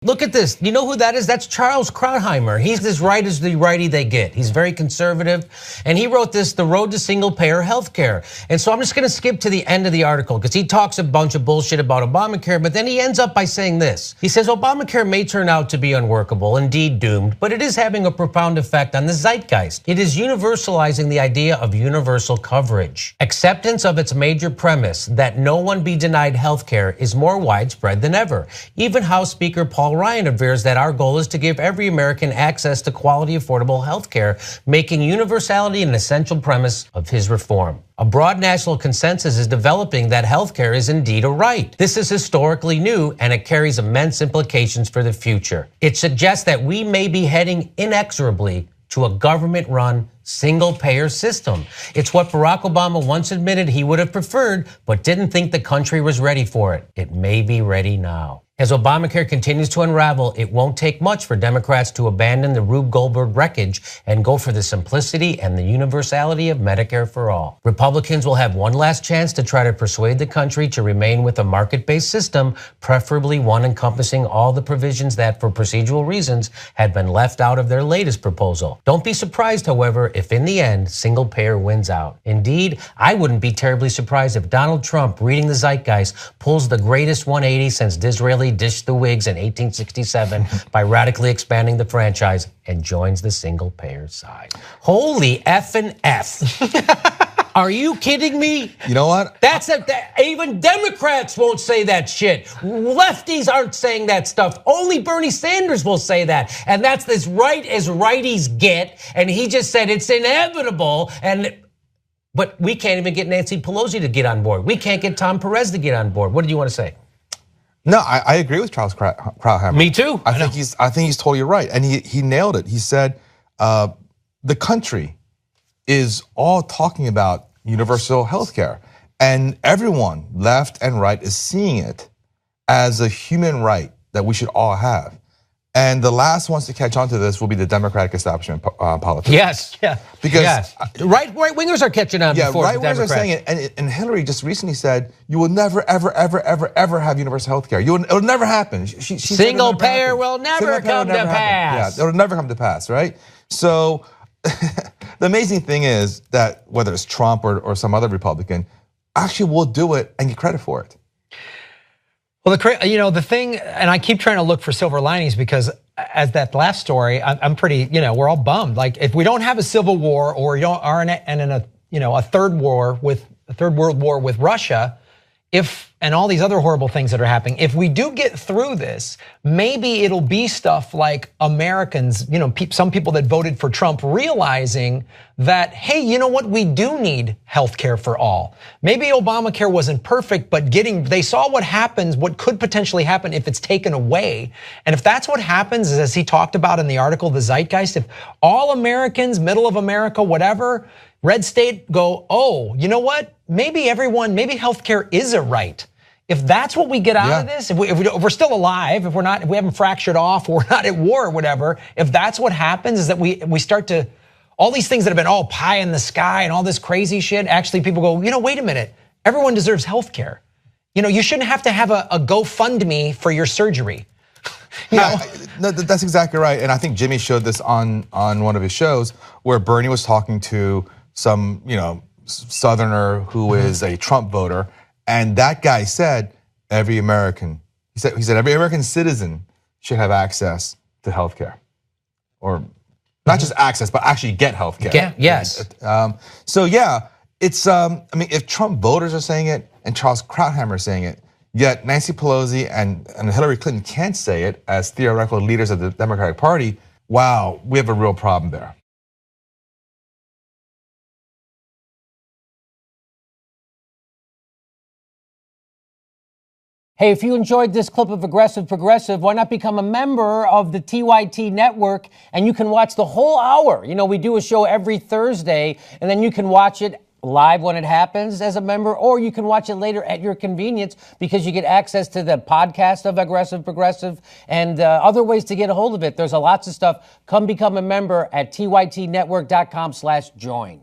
Look at this. You know who that is? That's Charles Krauthammer. He's as right as the righty they get. He's very conservative. And he wrote this, The Road to Single-Payer Healthcare. And so I'm just going to skip to the end of the article because he talks a bunch of bullshit about Obamacare, but then he ends up by saying this. He says, Obamacare may turn out to be unworkable, indeed doomed, but it is having a profound effect on the zeitgeist. It is universalizing the idea of universal coverage. Acceptance of its major premise that no one be denied healthcare is more widespread than ever. Even House Speaker Paul Ryan avers that our goal is to give every American access to quality, affordable health care, making universality an essential premise of his reform. A broad national consensus is developing that health care is indeed a right. This is historically new, and it carries immense implications for the future. It suggests that we may be heading inexorably to a government-run, single-payer system. It's what Barack Obama once admitted he would have preferred, but didn't think the country was ready for it. It may be ready now. As Obamacare continues to unravel, it won't take much for Democrats to abandon the Rube Goldberg wreckage and go for the simplicity and the universality of Medicare for all. Republicans will have one last chance to try to persuade the country to remain with a market-based system, preferably one encompassing all the provisions that, for procedural reasons, had been left out of their latest proposal. Don't be surprised, however, if in the end, single payer wins out. Indeed, I wouldn't be terribly surprised if Donald Trump, reading the zeitgeist, pulls the greatest 180 since Disraeli dished the wigs in 1867 by radically expanding the franchise and joins the single payer side. Holy effing F. Are you kidding me? You know what? Even Democrats won't say that shit. Lefties aren't saying that stuff. Only Bernie Sanders will say that. And that's as right as righties get. And he just said it's inevitable. But we can't even get Nancy Pelosi to get on board. We can't get Tom Perez to get on board. What do you want to say? No, I agree with Charles Krauthammer. Me too. I think he's totally right, and he nailed it. He said the country is all talking about universal health care, and everyone, left and right, is seeing it as a human right that we should all have. And the last ones to catch on to this will be the Democratic establishment politicians. Yes, yeah. Because right wingers are catching on before the Democrats. Right wingers are saying it, and Hillary just recently said, "You will never, ever, ever, ever, ever have universal health care. It'll never happen." Single payer will never come to pass. Yeah, it'll never come to pass, right? So the amazing thing is that whether it's Trump or some other Republican, actually will do it and get credit for it. Well, the thing, and I keep trying to look for silver linings because as that last story, I'm pretty, we're all bummed. Like if we don't have a civil war or are in a third world war with Russia, and all these other horrible things that are happening, if we do get through this, maybe it'll be stuff like Americans, some people that voted for Trump realizing that, hey, you know what, we do need health care for all. Maybe Obamacare wasn't perfect, but they saw what happens, what could potentially happen if it's taken away. And if that's what happens, as he talked about in the article, the zeitgeist, if all Americans, middle of America, whatever, red state go, oh, you know what? Maybe healthcare is a right. If that's what we get out of this, if we're still alive, if we haven't fractured off, or we're not at war or whatever, if that's what happens is that we start to, all these things that have been all pie in the sky and all this crazy shit, actually people go, wait a minute, everyone deserves healthcare. You shouldn't have to have a GoFundMe for your surgery. No, that's exactly right. And I think Jimmy showed this on one of his shows where Bernie was talking to some, Southerner who is a Trump voter, and that guy said every American citizen should have access to health care, or not just access, but actually get health care. Yes. So yeah, it's if Trump voters are saying it and Charles Krauthammer is saying it, yet Nancy Pelosi and Hillary Clinton can't say it as theoretical leaders of the Democratic Party, wow, we have a real problem there. Hey, if you enjoyed this clip of Aggressive Progressive, why not become a member of the TYT network and you can watch the whole hour. We do a show every Thursday and then you can watch it live when it happens as a member, or you can watch it later at your convenience because you get access to the podcast of Aggressive Progressive and other ways to get a hold of it. There's lots of stuff. Come become a member at tytnetwork.com/join.